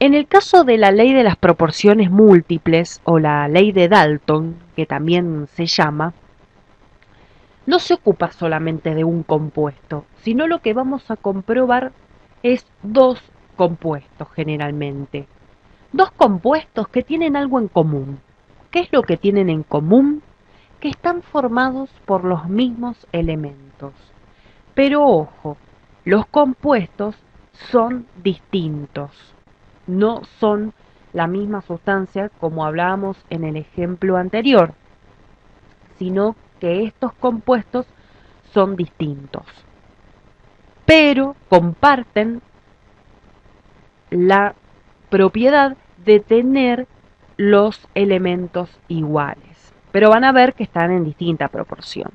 En el caso de la ley de las proporciones múltiples o la ley de Dalton, que también se llama, no se ocupa solamente de un compuesto, sino lo que vamos a comprobar es dos compuestos generalmente. Dos compuestos que tienen algo en común. ¿Qué es lo que tienen en común? Que están formados por los mismos elementos. Pero ojo, los compuestos son distintos, no son la misma sustancia como hablábamos en el ejemplo anterior, sino que estos compuestos son distintos, pero comparten la propiedad de tener los elementos iguales, pero van a ver que están en distinta proporción.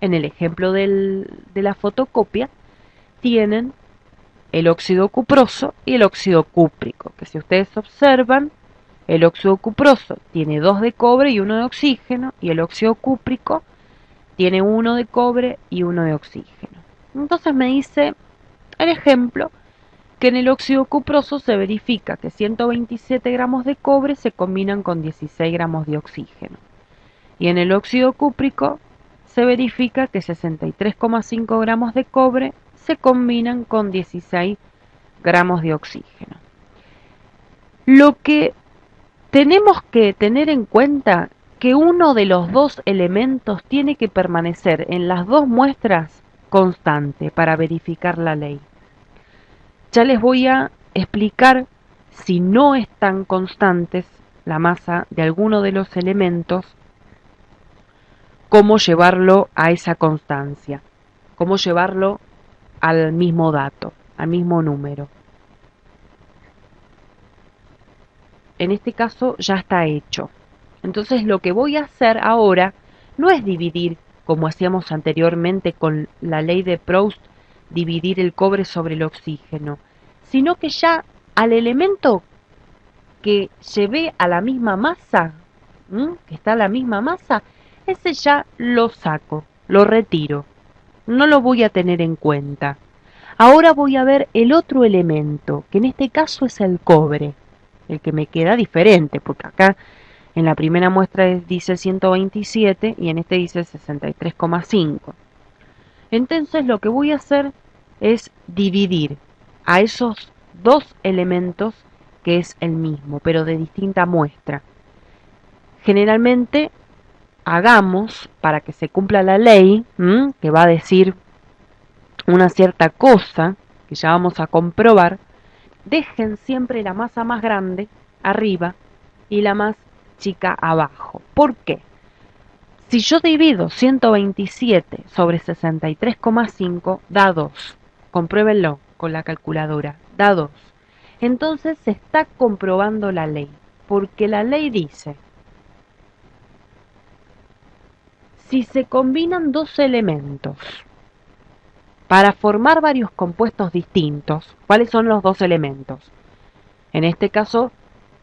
En el ejemplo de la fotocopia tienen el óxido cuproso y el óxido cúprico, que si ustedes observan, el óxido cuproso tiene 2 de cobre y 1 de oxígeno, y el óxido cúprico tiene 1 de cobre y 1 de oxígeno. Entonces me dice el ejemplo que en el óxido cuproso se verifica que 127 gramos de cobre se combinan con 16 gramos de oxígeno. Y en el óxido cúprico se verifica que 63,5 gramos de cobre se combinan con 16 gramos de oxígeno. Lo que tenemos que tener en cuenta que uno de los dos elementos tiene que permanecer en las dos muestras constante para verificar la ley. Ya les voy a explicar si no están constantes la masa de alguno de los elementos, cómo llevarlo a esa constancia, cómo llevarlo al mismo dato, al mismo número. En este caso ya está hecho. Entonces lo que voy a hacer ahora no es dividir, como hacíamos anteriormente con la ley de Proust, dividir el cobre sobre el oxígeno, sino que ya al elemento que llevé a la misma masa, que está a la misma masa, ese ya lo saco, lo retiro, no lo voy a tener en cuenta. Ahora voy a ver el otro elemento, que en este caso es el cobre, el que me queda diferente, porque acá en la primera muestra dice 127 y en este dice 63,5. Entonces lo que voy a hacer es dividir a esos dos elementos, que es el mismo, pero de distinta muestra. Generalmente hagamos, para que se cumpla la ley, que va a decir una cierta cosa, que ya vamos a comprobar, dejen siempre la masa más grande arriba y la más chica abajo. ¿Por qué? Si yo divido 127 sobre 63,5 da 2. Compruébenlo con la calculadora, da 2. Entonces se está comprobando la ley, porque la ley dice, si se combinan dos elementos para formar varios compuestos distintos, ¿cuáles son los dos elementos? En este caso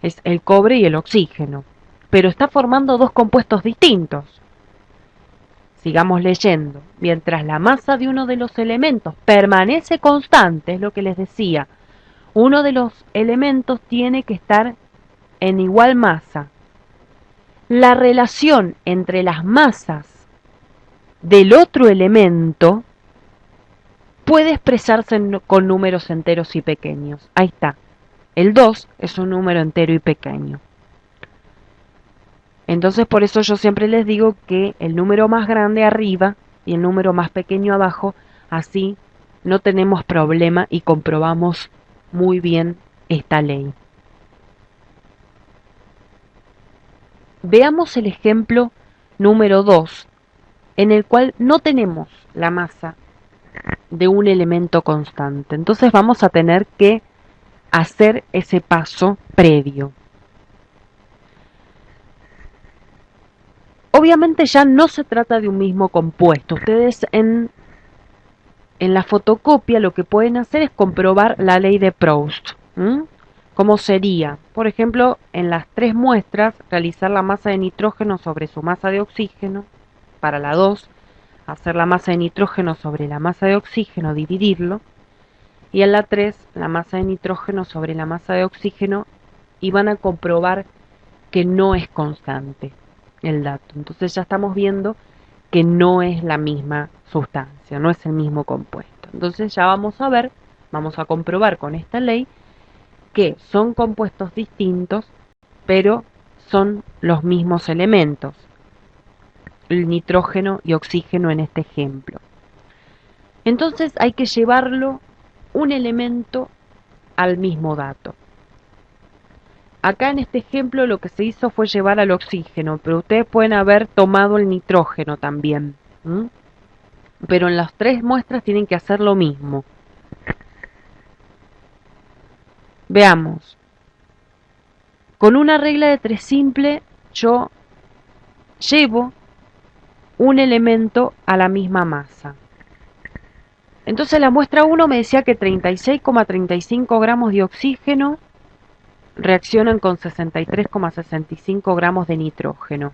es el cobre y el oxígeno, pero está formando dos compuestos distintos. Sigamos leyendo. Mientras la masa de uno de los elementos permanece constante, es lo que les decía, uno de los elementos tiene que estar en igual masa. La relación entre las masas del otro elemento puede expresarse con números enteros y pequeños. Ahí está. El 2 es un número entero y pequeño. Entonces por eso yo siempre les digo que el número más grande arriba y el número más pequeño abajo, así no tenemos problema y comprobamos muy bien esta ley. Veamos el ejemplo número 2, en el cual no tenemos la masa de un elemento constante. Entonces vamos a tener que hacer ese paso previo. Obviamente ya no se trata de un mismo compuesto. Ustedes en la fotocopia lo que pueden hacer es comprobar la ley de Proust. ¿Cómo sería? Por ejemplo, en las tres muestras, realizar la masa de nitrógeno sobre su masa de oxígeno, para la 2, hacer la masa de nitrógeno sobre la masa de oxígeno, dividirlo, y en la 3 la masa de nitrógeno sobre la masa de oxígeno, y van a comprobar que no es constante el dato. Entonces ya estamos viendo que no es la misma sustancia, no es el mismo compuesto. Entonces ya vamos a comprobar con esta ley que son compuestos distintos, pero son los mismos elementos, el nitrógeno y oxígeno en este ejemplo. Entonces hay que llevarlo un elemento al mismo dato. Acá en este ejemplo lo que se hizo fue llevar al oxígeno, pero ustedes pueden haber tomado el nitrógeno también. Pero en las 3 muestras tienen que hacer lo mismo. Veamos. Con una regla de 3 simple, yo llevo un elemento a la misma masa. Entonces la muestra 1 me decía que 36,35 gramos de oxígeno reaccionan con 63,65 gramos de nitrógeno.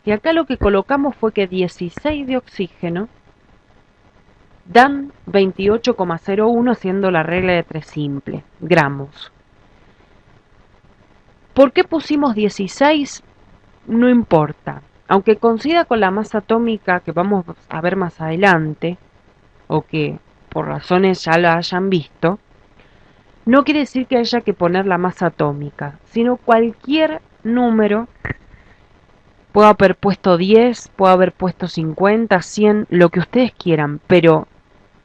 Y acá lo que colocamos fue que 16 de oxígeno dan 28,01, siendo la regla de 3 simple, gramos. ¿Por qué pusimos 16? No importa. Aunque coincida con la masa atómica que vamos a ver más adelante, o que por razones ya la hayan visto, no quiere decir que haya que poner la masa atómica, sino cualquier número. Puedo haber puesto 10, puedo haber puesto 50, 100, lo que ustedes quieran, pero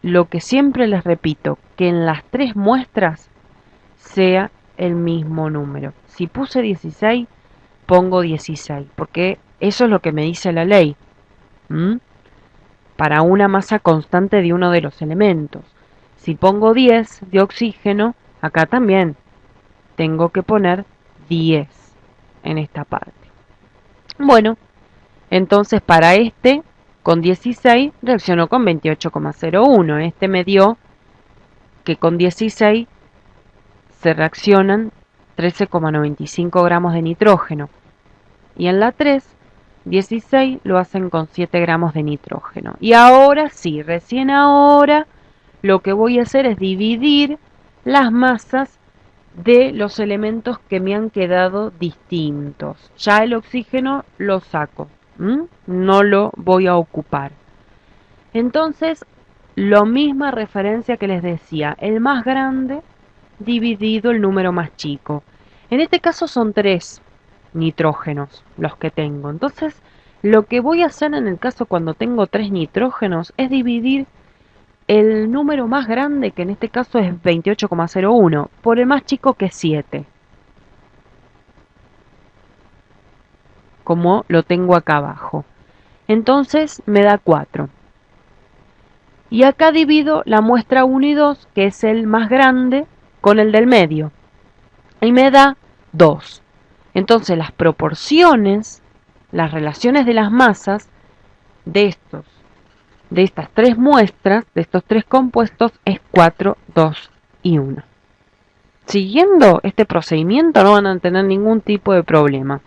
lo que siempre les repito, que en las 3 muestras sea el mismo número. Si puse 16, pongo 16, porque eso es lo que me dice la ley. Para una masa constante de uno de los elementos. Si pongo 10 de oxígeno, acá también tengo que poner 10 en esta parte. Bueno, entonces para este, con 16, reaccionó con 28,01. Este me dio que con 16 se reaccionan 13,95 gramos de nitrógeno. Y en la 3, 16 lo hacen con 7 gramos de nitrógeno. Y ahora sí, recién ahora, lo que voy a hacer es dividir las masas de los elementos que me han quedado distintos. Ya el oxígeno lo saco, no lo voy a ocupar. Entonces, la misma referencia que les decía, el más grande dividido el número más chico. En este caso son 3 nitrógenos los que tengo. Entonces, lo que voy a hacer en el caso cuando tengo 3 nitrógenos es dividir el número más grande, que en este caso es 28,01, por el más chico, que es 7. Como lo tengo acá abajo. Entonces me da 4. Y acá divido la muestra 1 y 2, que es el más grande, con el del medio. Y me da 2. Entonces las proporciones, las relaciones de las masas de estas 3 muestras, de estos 3 compuestos, es 4, 2 y 1. Siguiendo este procedimiento no van a tener ningún tipo de problema.